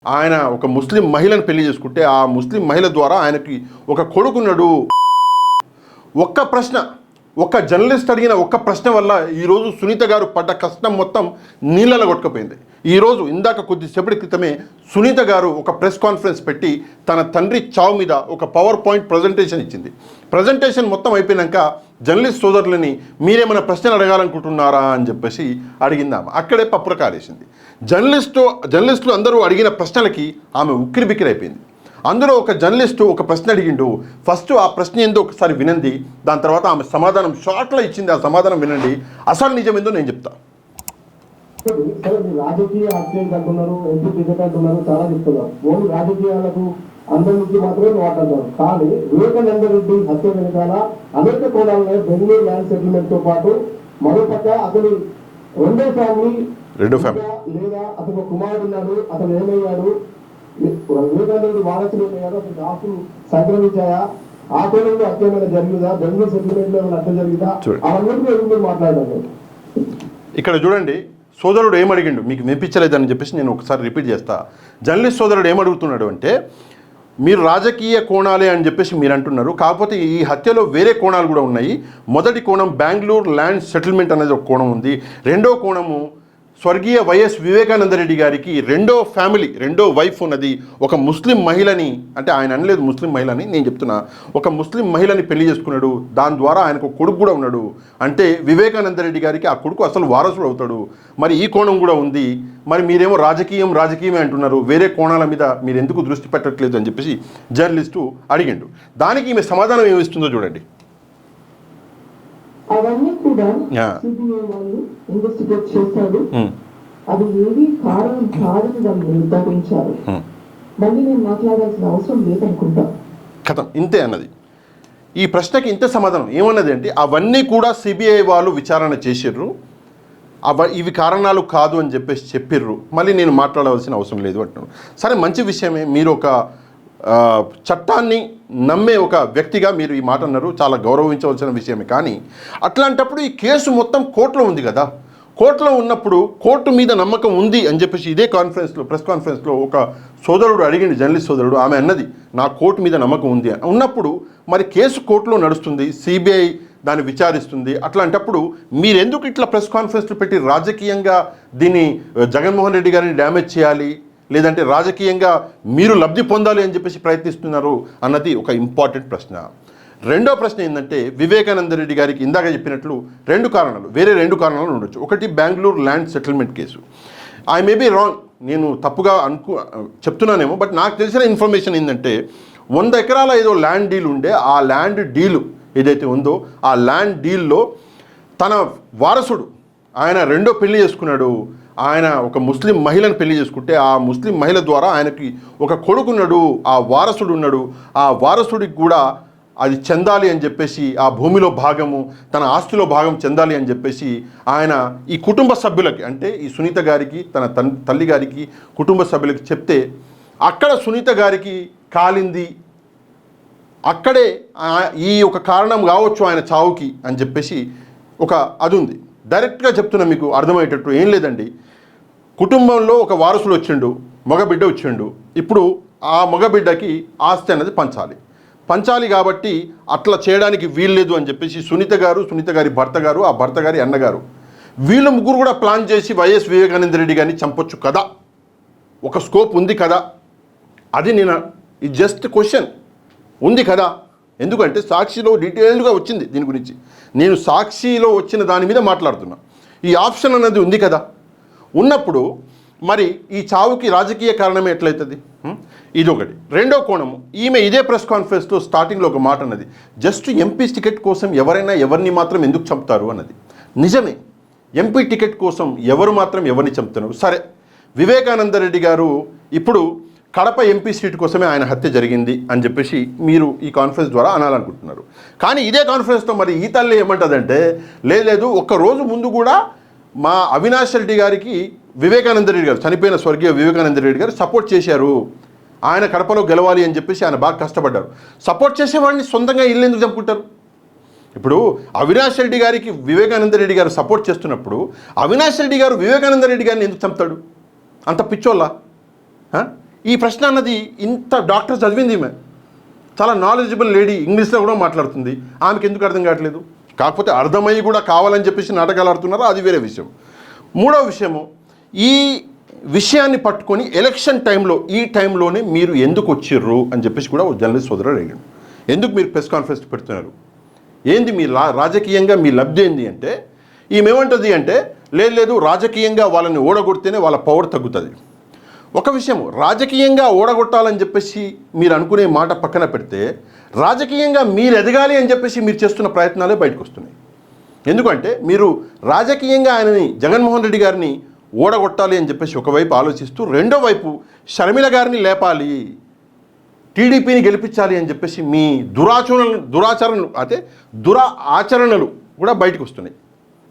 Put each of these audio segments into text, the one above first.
ఆయన ఒక ముస్లిం మహిళను పెళ్లి చేసుకుంటే ఆ ముస్లిం మహిళ ద్వారా ఆయనకి ఒక కొడుకున్నాడు. ఒక్క ప్రశ్న, ఒక జర్నలిస్ట్ అడిగిన ఒక్క ప్రశ్న వల్ల ఈరోజు సునీత గారు పడ్డ కష్టం మొత్తం నీళ్ళలో కొట్టుకుపోయింది. ఈరోజు ఇందాక కొద్దిసేపటి క్రితమే సునీత గారు ఒక ప్రెస్ కాన్ఫరెన్స్ పెట్టి తన తండ్రి చావు మీద ఒక పవర్ పాయింట్ ప్రజెంటేషన్ ఇచ్చింది. ప్రజెంటేషన్ మొత్తం అయిపోయినాక జర్నలిస్ట్ సోదరులని మీరేమైనా ప్రశ్నలు అడగాలనుకుంటున్నారా అని చెప్పేసి అడిగిందాము. అక్కడే పప్పుర కాలేసింది. జర్నలిస్టులు అందరూ అడిగిన ప్రశ్నలకి ఆమె ఉక్కిరిబిక్కిరైపోయింది. అందులో ఒక జర్నలిస్టు ఒక ప్రశ్న అడిగిండు. ఫస్ట్ ఆ ప్రశ్న ఏందో ఒకసారి వినండి, దాని తర్వాత ఆమె సమాధానం షార్ట్లో ఇచ్చింది. ఆ సమాధానం వినండి, అసలు నిజం ఏందో నేను చెప్తా. రాజకీయ హత్యలు అంటున్నారు, ఎంపీ టికెట్ అంటున్నారు, చాలా చెప్తున్నారు. ఓన్లీ రాజకీయాలకు అందరికి మాత్రమే మాట్లాడతారు. కానీ వివేకానంద రెడ్డి హత్య వెనకాల అనేక కోణాల్లో బెంగళూరు ల్యాండ్ సెటిల్మెంట్ తో పాటు మరోపక్క అతని రెండో ఫ్యామిలీ లేదా అతను కుమారుడు ఉన్నాడు, అతను ఏమయ్యాడు, వివేకానంద రెడ్డి వారసులు ఉన్నాయో, అతనికి ఆస్తులు సంక్రమించాయా, ఆ కోణంలో హత్య ఏమైనా జరిగిందా, బెంగళూరు సెటిల్మెంట్ లో ఏమైనా హత్య జరిగిందా, అవన్నీ మాట్లాడారు. ఇక్కడ చూడండి, సోదరుడు ఏమడిగిండు మీకు వినిపించలేదని చెప్పేసి నేను ఒకసారి రిపీట్ చేస్తా. జర్నలిస్ట్ సోదరుడు ఏమడుగుతున్నాడు అంటే, మీరు రాజకీయ కోణాలే అని చెప్పేసి మీరు అంటున్నారు, కాకపోతే ఈ హత్యలో వేరే కోణాలు కూడా ఉన్నాయి. మొదటి కోణం బెంగళూరు ల్యాండ్ సెటిల్మెంట్ అనేది ఒక కోణం ఉంది. రెండో కోణము స్వర్గీయ వైఎస్ వివేకానంద రెడ్డి గారికి రెండో వైఫ్ ఉన్నది. ఒక ముస్లిం మహిళని, అంటే ఆయన అనలేదు ముస్లిం మహిళని, నేను చెప్తున్నా, ఒక ముస్లిం మహిళని పెళ్లి చేసుకున్నాడు. దాని ద్వారా ఆయనకు కొడుకు కూడా ఉన్నాడు. అంటే వివేకానంద రెడ్డి గారికి ఆ కొడుకు అసలు వారసుడు అవుతాడు. మరి ఈ కోణం కూడా ఉంది. మరి మీరేమో రాజకీయమే అంటున్నారు, వేరే కోణాల మీద మీరు ఎందుకు దృష్టి పెట్టట్లేదు అని చెప్పేసి జర్నలిస్టు అడిగిండు. దానికి ఈమె సమాధానం ఏమిస్తుందో చూడండి. అవన్నీ కూడా సిబిఐ వాళ్ళు ఇన్వెస్టిగేట్ చేశారు. అది ఏది కారణం కాదని దాన్ని నిర్ధారించారు. మళ్ళీ నేను మాట్లాడాల్సిన అవసరం లేదనుకుంటా. కథం ఇంతే అన్నది. ఈ ప్రశ్నకి ఇంతే సమాధానం. ఏమన్నది అంటే, అవన్నీ కూడా సిబిఐ వాళ్ళు విచారణ చేసిర్రు, ఇవి కారణాలు కాదు అని చెప్పేసి చెప్పిర్రు, మళ్ళీ నేను మాట్లాడవలసిన అవసరం లేదు అంటున్నాను. సరే, మంచి విషయమే. మీరు ఒక చట్టాన్ని నమ్మే ఒక వ్యక్తిగా మీరు ఈ మాట అన్నారు, చాలా గౌరవించవలసిన విషయమే. కానీ అట్లాంటప్పుడు ఈ కేసు మొత్తం కోర్టులో ఉంది కదా. కోర్టులో ఉన్నప్పుడు కోర్టు మీద నమ్మకం ఉంది అని చెప్పేసి ఇదే ప్రెస్ కాన్ఫరెన్స్లో ఒక సోదరుడు అడిగింది, జర్నలిస్ట్ సోదరుడు. ఆమె అన్నది, నా కోర్టు మీద నమ్మకం ఉంది అని. ఉన్నప్పుడు మరి కేసు కోర్టులో నడుస్తుంది, సిబిఐ దాన్ని విచారిస్తుంది. అట్లాంటప్పుడు మీరెందుకు ఇట్లా ప్రెస్ కాన్ఫరెన్స్లు పెట్టి రాజకీయంగా దీన్ని జగన్మోహన్ రెడ్డి గారిని డ్యామేజ్ చేయాలి, లేదంటే రాజకీయంగా మీరు లబ్ధి పొందాలి అని చెప్పేసి ప్రయత్నిస్తున్నారు అన్నది ఒక ఇంపార్టెంట్ ప్రశ్న. రెండో ప్రశ్న ఏంటంటే, వివేకానంద రెడ్డి గారికి ఇందాక చెప్పినట్లు వేరే రెండు కారణాలు ఉండొచ్చు. ఒకటి Bengaluru land settlement case. I may be wrong, నేను తప్పుగా చెప్తున్నానేమో, బట్ నాకు తెలిసిన ఇన్ఫర్మేషన్ ఏంటంటే 100 ఎకరాల ఏదో ల్యాండ్ డీల్ ఉండే. ఆ ల్యాండ్ డీలు ఏదైతే ఉందో ఆ ల్యాండ్ డీల్లో తన వారసుడు, ఆయన రెండో పెళ్లి చేసుకున్నాడు. ఆయన ఒక ముస్లిం మహిళను పెళ్లి చేసుకుంటే ఆ ముస్లిం మహిళ ద్వారా ఆయనకి ఒక కొడుకున్నాడు, ఆ వారసుడు ఉన్నాడు. ఆ వారసుడికి కూడా అది చెందాలి అని చెప్పేసి, ఆ భూమిలో భాగము, తన ఆస్తిలో భాగం చెందాలి అని చెప్పేసి ఆయన ఈ కుటుంబ సభ్యులకి, అంటే ఈ సునీత గారికి, తన తల్లి గారికి, కుటుంబ సభ్యులకి చెప్తే అక్కడ సునీత గారికి కాలింది. అక్కడే ఈ ఒక కారణం కావచ్చు ఆయన చావుకి అని చెప్పేసి అది ఉంది. డైరెక్ట్గా చెప్తున్నా, మీకు అర్థమయ్యేటట్టు ఏం లేదండి. కుటుంబంలో ఒక వారసుడు వచ్చిండు, మగబిడ్డ వచ్చిండు. ఇప్పుడు ఆ మగబిడ్డకి ఆస్తి అనేది పంచాలి కాబట్టి అట్లా చేయడానికి వీల్లేదు అని చెప్పేసి సునీత గారి భర్త గారు, ఆ భర్త గారి అన్నగారు, వీళ్ళు ముగ్గురు కూడా ప్లాన్ చేసి వైఎస్ వివేకానంద రెడ్డి గారిని చంపొచ్చు కదా, ఒక స్కోప్ ఉంది కదా. అది నేను ఇది జస్ట్ క్వశ్చన్ ఉంది కదా. ఎందుకంటే సాక్షిలో డీటెయిల్డ్గా వచ్చింది దీని గురించి. నేను సాక్షిలో వచ్చిన దాని మీద మాట్లాడుతున్నా. ఈ ఆప్షన్ అనేది ఉంది కదా. ఉన్నప్పుడు మరి ఈ చావుకి రాజకీయ కారణమే ఎట్లయితుంది? ఇదొకటి. రెండో కోణము, ఈమె ఇదే ప్రెస్ కాన్ఫరెన్స్లో స్టార్టింగ్లో ఒక మాట అన్నది, జస్ట్ ఎంపీ టికెట్ కోసం ఎవరైనా ఎవరిని మాత్రం ఎందుకు చంపుతారు అన్నది. నిజమే, ఎంపీ టికెట్ కోసం ఎవరు మాత్రం ఎవరిని చంపుతున్నారు. సరే, వివేకానంద రెడ్డి గారు ఇప్పుడు కడప ఎంపీ సీటు కోసమే ఆయన హత్య జరిగింది అని చెప్పేసి మీరు ఈ కాన్ఫరెన్స్ ద్వారా అనాలనుకుంటున్నారు. కానీ ఇదే కాన్ఫరెన్స్లో మరి ఈ తల్లి ఏమంటుందంటే, లేదు ఒక్క రోజు ముందు కూడా మా అవినాష్ రెడ్డి గారికి వివేకానంద రెడ్డి గారు, చనిపోయిన స్వర్గీయ వివేకానంద రెడ్డి గారు సపోర్ట్ చేశారు. ఆయన కడపలో గెలవాలి అని చెప్పేసి ఆయన బాగా కష్టపడ్డారు. సపోర్ట్ చేసేవాడిని సొంతంగా ఇల్లు ఎందుకు చంపుకుంటారు? ఇప్పుడు అవినాష్ రెడ్డి గారికి వివేకానంద రెడ్డి గారు సపోర్ట్ చేస్తున్నప్పుడు అవినాష్ రెడ్డి గారు వివేకానంద రెడ్డి గారిని ఎందుకు చంపుతాడు? అంత పిచ్చోళ్ళ? ఈ ప్రశ్న అన్నది ఇంత డాక్టర్ చదివింది ఈమె, చాలా నాలెడ్జబుల్ లేడీ, ఇంగ్లీష్లో కూడా మాట్లాడుతుంది, ఆమెకి ఎందుకు అర్థం కావట్లేదు? కాకపోతే అర్థమయ్యి కూడా కావాలని చెప్పేసి నాటకాలు ఆడుతున్నారో అది వేరే విషయం. మూడవ విషయము, ఈ విషయాన్ని పట్టుకొని ఎలక్షన్ టైంలో ఈ టైంలోనే మీరు ఎందుకు వచ్చిర్రు అని చెప్పేసి కూడా ఓ జర్నలిస్ట్ సోదరుడు అడిగాడు. ఎందుకు మీరు ప్రెస్ కాన్ఫరెన్స్ పెడుతున్నారు, ఏంది మీ రాజకీయంగా మీ లబ్ధి ఏంది అంటే, ఈమెమంటుంది అంటే లేదు రాజకీయంగా వాళ్ళని ఓడగొడితేనే వాళ్ళ పవర్ తగ్గుతుంది. ఒక విషయము, రాజకీయంగా ఓడగొట్టాలని చెప్పేసి మీరు అనుకునే మాట పక్కన పెడితే, రాజకీయంగా మీరు ఎదగాలి అని చెప్పేసి మీరు చేస్తున్న ప్రయత్నాలే బయటకు వస్తున్నాయి. ఎందుకంటే మీరు రాజకీయంగా ఆయనని జగన్మోహన్ రెడ్డి గారిని ఓడగొట్టాలి అని చెప్పేసి ఒకవైపు ఆలోచిస్తూ, రెండో వైపు షర్మిల గారిని లేపాలి, టీడీపీని గెలిపించాలి అని చెప్పేసి మీ ఆచరణలు కూడా బయటకు వస్తున్నాయి.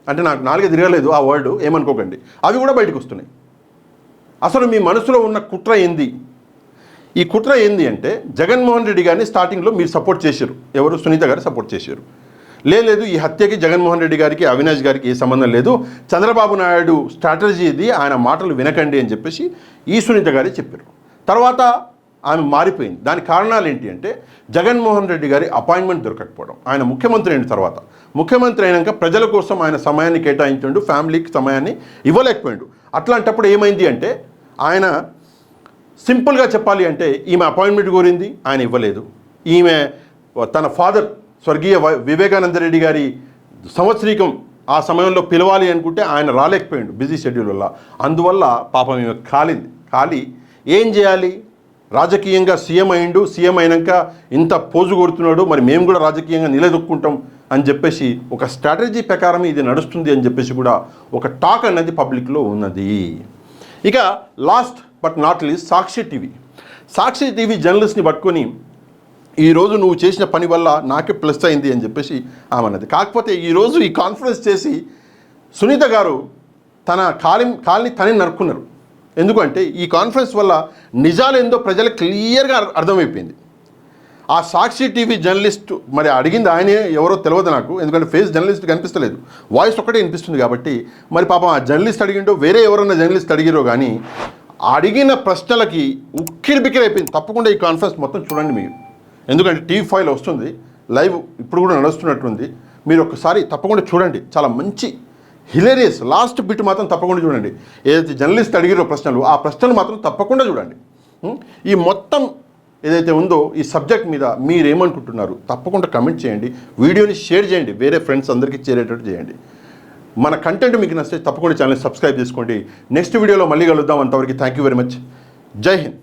అంటే నాకు నాలుగే తిరగలేదు ఆ వర్డ్, ఏమనుకోకండి, అవి కూడా బయటకు వస్తున్నాయి. అసలు మీ మనసులో ఉన్న కుట్ర ఏంది? ఈ కుట్ర ఏంది అంటే, జగన్మోహన్ రెడ్డి గారిని స్టార్టింగ్లో మీరు సపోర్ట్ చేశారు, ఎవరు? సునీత గారు సపోర్ట్ చేశారు. లేదు ఈ హత్యకి జగన్మోహన్ రెడ్డి గారికి అవినాష్ గారికి ఏ సంబంధం లేదు, చంద్రబాబు నాయుడు స్ట్రాటజీ ఇది, ఆయన మాటలు వినకండి అని చెప్పేసి ఈ సునీత గారే చెప్పారు. తర్వాత ఆమె మారిపోయింది. దానికి కారణాలు ఏంటి అంటే, జగన్మోహన్ రెడ్డి గారి అపాయింట్మెంట్ దొరకకపోవడం. ఆయన ముఖ్యమంత్రి అయిన తర్వాత, ముఖ్యమంత్రి అయినాక ప్రజల కోసం ఆయన సమయాన్ని కేటాయించండు, ఫ్యామిలీకి సమయాన్ని ఇవ్వలేకపోయాడు. అట్లాంటప్పుడు ఏమైంది అంటే, ఆయన సింపుల్గా చెప్పాలి అంటే, ఈమె అపాయింట్మెంట్ కోరింది, ఆయన ఇవ్వలేదు. ఈమె తన ఫాదర్ స్వర్గీయ వివేకానంద రెడ్డి గారి సంవత్సరీకం ఆ సమయంలో పిలవాలి అనుకుంటే ఆయన రాలేకపోయాడు బిజీ షెడ్యూల్ వల్ల. అందువల్ల పాపం ఈమె ఖాళీ ఏం చేయాలి? రాజకీయంగా సీఎం అయిండు, సీఎం అయినాక ఇంత పోజు కొడుతున్నాడు, మరి మేము కూడా రాజకీయంగా నిలదొక్కుంటాం అని చెప్పేసి ఒక స్ట్రాటజీ ప్రకారం ఇది నడుస్తుంది అని చెప్పేసి కూడా ఒక టాక్ అనేది పబ్లిక్లో ఉన్నది. ఇక last but not least, Sakshi TV జర్నలిస్ట్ని పట్టుకొని, ఈరోజు నువ్వు చేసిన పని వల్ల నాకే ప్లస్ అయింది అని చెప్పేసి ఆమె అన్నది. కాకపోతే ఈరోజు ఈ కాన్ఫరెన్స్ చేసి సునీత గారు తన కాలిని తనే నరుక్కున్నారు. ఎందుకంటే ఈ కాన్ఫరెన్స్ వల్ల నిజాలు ఏందో ప్రజలకు క్లియర్గా అర్థమైపోయింది. ఆ సాక్షి టీవీ జర్నలిస్ట్ మరి అడిగింది ఆయనే, ఎవరో తెలియదు నాకు, ఎందుకంటే ఫేస్ జర్నలిస్ట్ కనిపిస్తలేదు, వాయిస్ ఒకటే వినిపిస్తుంది కాబట్టి. మరి పాపం ఆ జర్నలిస్ట్ అడిగిండో వేరే ఎవరన్నా జర్నలిస్ట్ అడిగిరో కానీ అడిగిన ప్రశ్నలకి ఉక్కిరి బిక్కిరి అయిపోయింది. తప్పకుండా ఈ కాన్ఫరెన్స్ మొత్తం చూడండి మీరు, ఎందుకంటే టీవీ5లో వస్తుంది లైవ్, ఇప్పుడు కూడా నడుస్తున్నట్టుంది. మీరు ఒక్కసారి తప్పకుండా చూడండి, చాలా మంచి హిలేరియస్ లాస్ట్ బిట్ మాత్రం తప్పకుండా చూడండి. ఏదైతే జర్నలిస్ట్ అడిగిరో ప్రశ్నలు, ఆ ప్రశ్నలు మాత్రం తప్పకుండా చూడండి. ఈ మొత్తం ఏదైతే ఉందో ఈ సబ్జెక్ట్ మీద మీరేమనుకుంటున్నారు తప్పకుండా కమెంట్ చేయండి, వీడియోని షేర్ చేయండి, వేరే ఫ్రెండ్స్ అందరికీ చేరేటట్టు చేయండి. మన కంటెంట్ మీకు నచ్చితే తప్పకుండా ఛానల్ సబ్స్క్రైబ్ చేసుకోండి. నెక్స్ట్ వీడియోలో మళ్ళీ కలుద్దాం. అంతవరకు థ్యాంక్ యూ వెరీ మచ్. జై హింద్.